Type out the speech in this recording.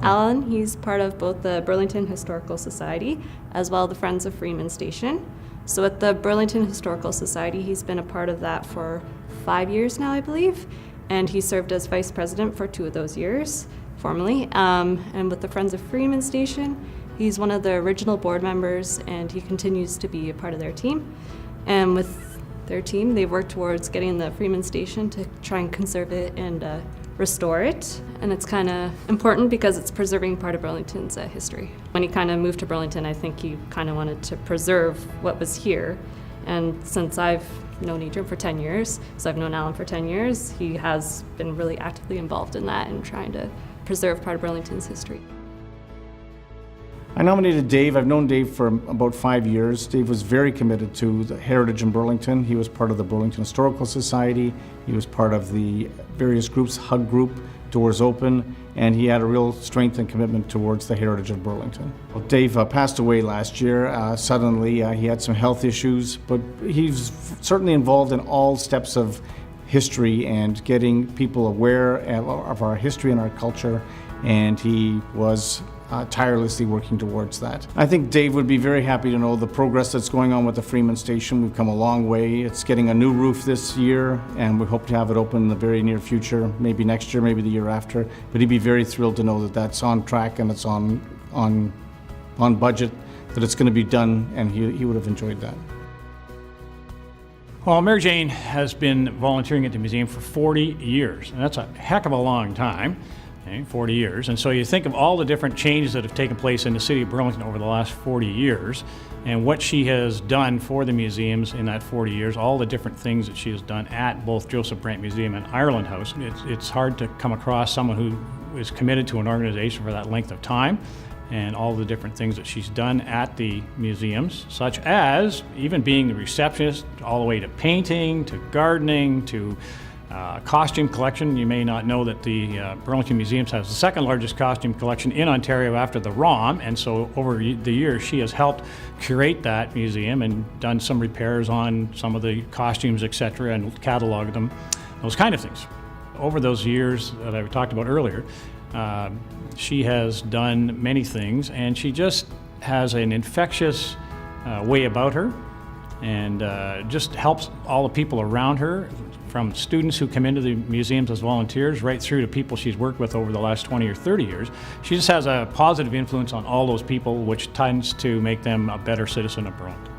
Alan, he's part of both the Burlington Historical Society as well as the Friends of Freeman Station. So at the Burlington Historical Society, he's been a part of that for 5 years now, I believe, and he served as vice president for 2 of those years, formally. And with the Friends of Freeman Station, he's one of the original board members, and he continues to be a part of their team. And with their team, they've worked towards getting the Freeman Station to try and conserve it and restore it. And it's kind of important because it's preserving part of Burlington's history. When he kind of moved to Burlington, I think he kind of wanted to preserve what was here. And since I've known Adrian for 10 years, so I've known Alan for 10 years, he has been really actively involved in that and trying to preserve part of Burlington's history. I nominated Dave. I've known Dave for about 5 years. Dave was very committed to the heritage in Burlington. He was part of the Burlington Historical Society. He was part of the various groups, Hug Group, Doors Open, and he had a real strength and commitment towards the heritage of Burlington. Well, Dave passed away last year. Suddenly, he had some health issues, but he's certainly involved in all steps of history and getting people aware of our history and our culture, and he was tirelessly working towards that. I think Dave would be very happy to know the progress that's going on with the Freeman Station. We've come a long way. It's getting a new roof this year, and we hope to have it open in the very near future, maybe next year, maybe the year after. But he'd be very thrilled to know that that's on track and it's on budget, that it's going to be done, and he would have enjoyed that. Well, Mary Jane has been volunteering at the museum for 40 years, and that's a heck of a long time. 40 years. And so you think of all the different changes that have taken place in the city of Burlington over the last 40 years and what she has done for the museums in that 40 years, all the different things that she has done at both Joseph Brant Museum and Ireland House. It's hard to come across someone who is committed to an organization for that length of time, and all the different things that she's done at the museums, such as even being the receptionist, all the way to painting, to gardening, to costume collection. You may not know that the Burlington Museums has the second largest costume collection in Ontario after the ROM, and so over the years she has helped curate that museum and done some repairs on some of the costumes, etc., and cataloged them, those kind of things. Over those years that I talked about earlier, she has done many things, and she just has an infectious way about her, and just helps all the people around her, from students who come into the museums as volunteers right through to people she's worked with over the last 20 or 30 years. She just has a positive influence on all those people, which tends to make them a better citizen of Burlington.